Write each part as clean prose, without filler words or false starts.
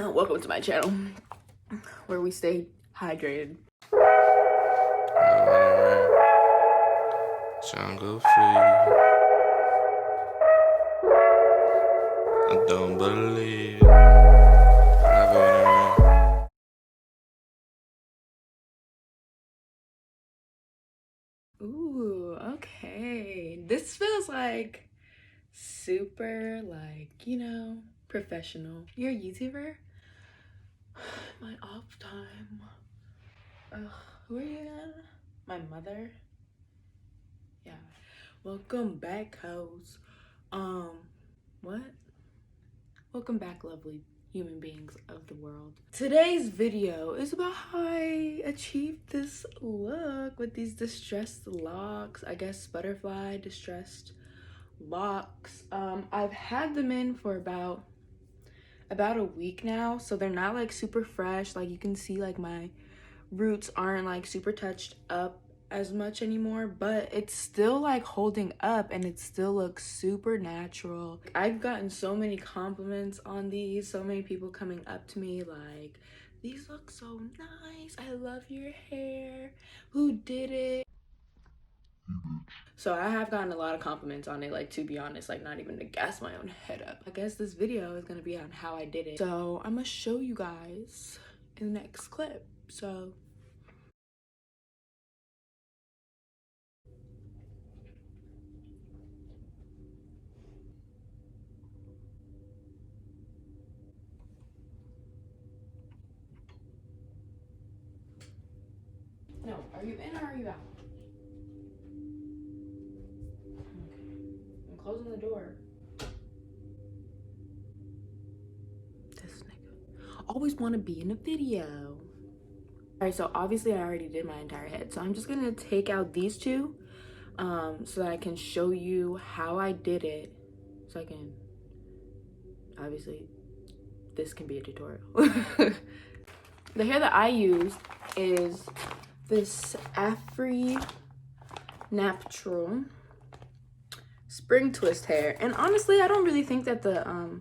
Welcome to my channel where we stay hydrated. Jungle free. I don't believe. Ooh, okay. This feels like super, professional. You're a YouTuber? My off time. Ugh, who are you again? My mother? Yeah. Welcome back, hoes. What? Welcome back, lovely human beings of the world. Today's video is about how I achieved this look with these distressed locks. I guess butterfly distressed locks. I've had them in for about a week now, so they're not like super fresh. Like you can see, like my roots aren't like super touched up as much anymore, but it's still like holding up and it still looks super natural. I've gotten so many compliments on these, so many people coming up to me like, these look so nice, I love your hair, who did it? So I have gotten a lot of compliments on it, like, to be honest, like not even to gas my own head up. I guess this video is gonna be on how I did it, so I'm gonna show you guys in the next clip. So no, are you in or are you out? I'm closing the door. This nigga always want to be in a video. All right, so obviously I already did my entire head, so I'm just gonna take out these two so that I can show you how I did it, so I can, obviously this can be a tutorial. The hair that I used is this Afri Natural spring twist hair, and honestly I don't really think that the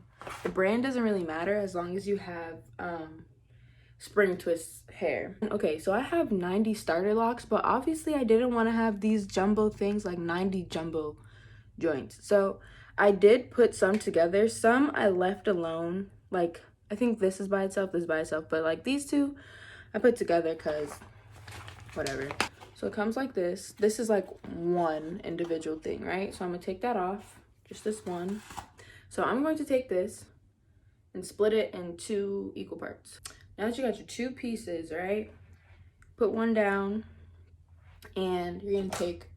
brand doesn't really matter as long as you have spring twist hair. Okay, so I have 90 starter locks, but obviously I didn't want to have these jumbo things, like 90 jumbo joints, so I did put some together. Some I left alone, like I think this is by itself, this is by itself, but like these two I put together because whatever. So it comes like this. This is like one individual thing, right? So I'm gonna take that off, just this one. So I'm going to take this and split it in 2 equal parts. Now that you got your 2 pieces, right? Put one down and you're gonna take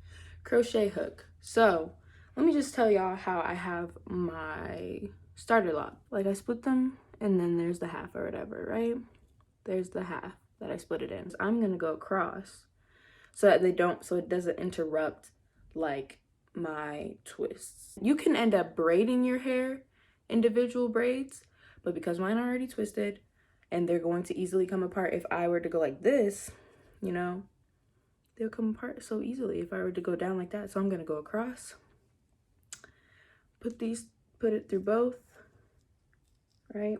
crochet hook. So let me just tell y'all how I have my starter lock. Like I split them and then there's the half or whatever, right? There's the half that I split it in. So I'm gonna go across so that it doesn't interrupt like my twists. You can end up braiding your hair, individual braids, but because mine are already twisted and they're going to easily come apart if I were to go like this, you know, they'll come apart so easily if I were to go down like that. So I'm gonna go across, put it through both, right?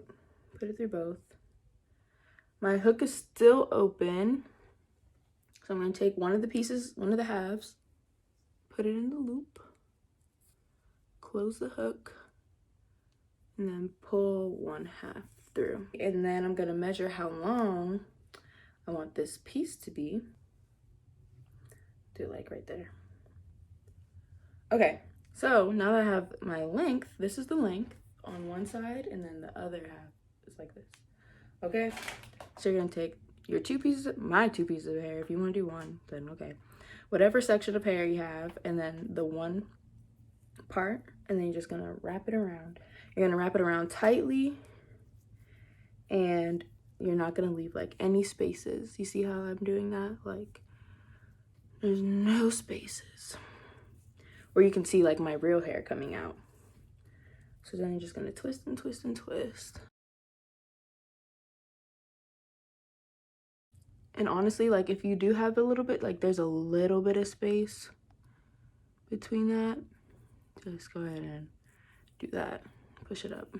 Put it through both. My hook is still open. So I'm gonna take one of the pieces, one of the halves, put it in the loop, close the hook, and then pull one half through. And then I'm gonna measure how long I want this piece to be. Do like right there. Okay, so now that I have my length, this is the length on one side, and then the other half is like this. Okay, so you're gonna take your 2 pieces, my 2 pieces of hair. If you want to do one, then okay, whatever section of hair you have, and then the one part, and then you're just gonna wrap it around. You're gonna wrap it around tightly, and you're not gonna leave like any spaces. You see how I'm doing that? Like there's no spaces, or you can see like my real hair coming out. So then you're just gonna twist and twist and twist. And honestly, like if you do have a little bit, like there's a little bit of space between that, just go ahead and do that. Push it up.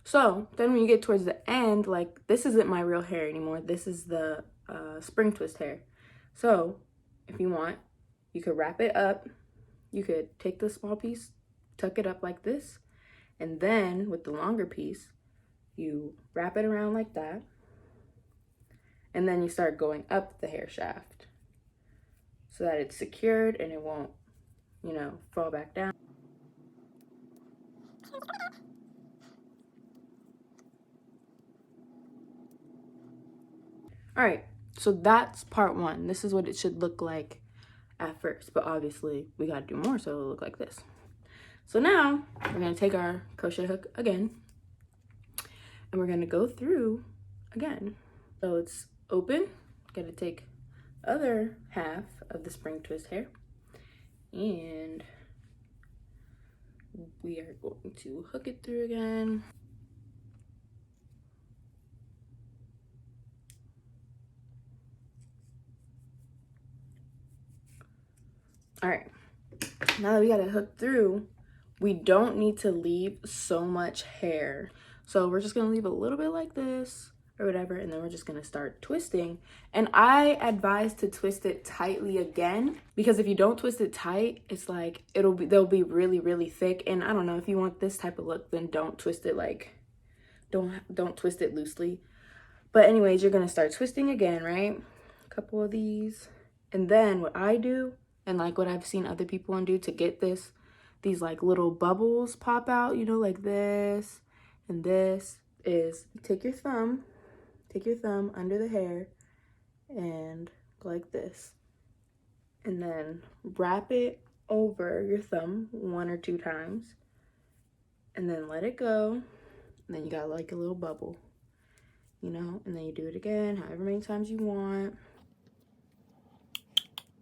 So then when you get towards the end, like this isn't my real hair anymore. This is the spring twist hair. So if you want, you could wrap it up. You could take the small piece, tuck it up like this, and then with the longer piece, you wrap it around like that, and then you start going up the hair shaft so that it's secured and it won't, you know, fall back down. All right, so that's part one. This is what it should look like at first, but obviously we gotta do more so it'll look like this. So now we're gonna take our crochet hook again and we're gonna go through again. So it's open, gotta take the other half of the spring twist hair and we are going to hook it through again. All right, now that we got it hooked through, we don't need to leave so much hair. So we're just gonna leave a little bit like this or whatever, and then we're just gonna start twisting. And I advise to twist it tightly again, because if you don't twist it tight, it's like they'll be really, really thick. And I don't know, if you want this type of look, then don't twist it like, don't twist it loosely. But anyways, you're gonna start twisting again, right? A couple of these. And then what I do, and like what I've seen other people do to get these like little bubbles pop out, you know, like this and this, is take your thumb under the hair and go like this, and then wrap it over your thumb 1 or 2 times, and then let it go, and then you got like a little bubble, you know, and then you do it again however many times you want.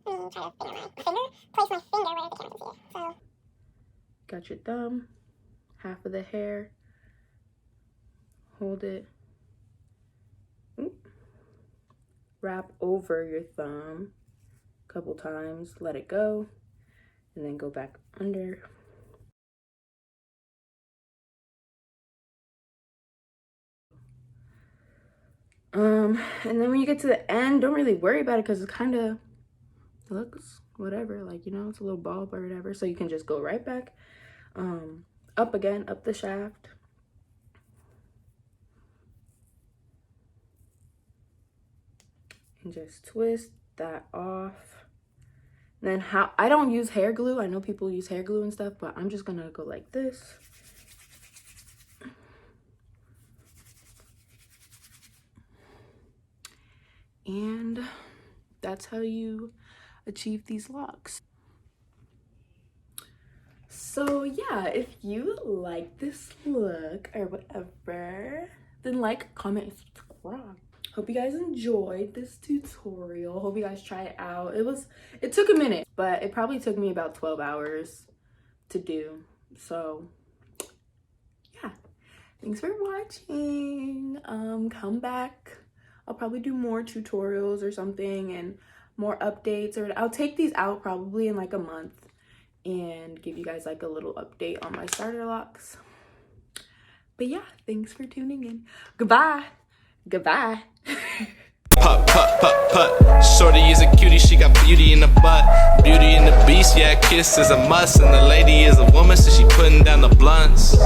Try to place my finger where the camera can see it. So got your thumb, half of the hair, hold it, wrap over your thumb a couple times, let it go, and then go back under. And then when you get to the end, don't really worry about it because it kind of looks whatever, like, you know, it's a little bulb or whatever. So you can just go right back up again, up the shaft. And just twist that off. And then I don't use hair glue. I know people use hair glue and stuff, but I'm just gonna go like this. And that's how you achieve these locks. So yeah, if you like this look or whatever, then like, comment, and subscribe. Hope you guys enjoyed this tutorial. Hope you guys try it out. It took a minute, but it probably took me about 12 hours to do. So yeah, thanks for watching. Come back. I'll probably do more tutorials or something and more updates, or I'll take these out probably in like a month and give you guys like a little update on my starter locks. But yeah, thanks for tuning in. Goodbye. Goodbye. Put, put, put, put. Shorty is a cutie, she got beauty in the butt. Beauty in the beast, yeah, kiss is a must. And the lady is a woman, so she putting down the blunts.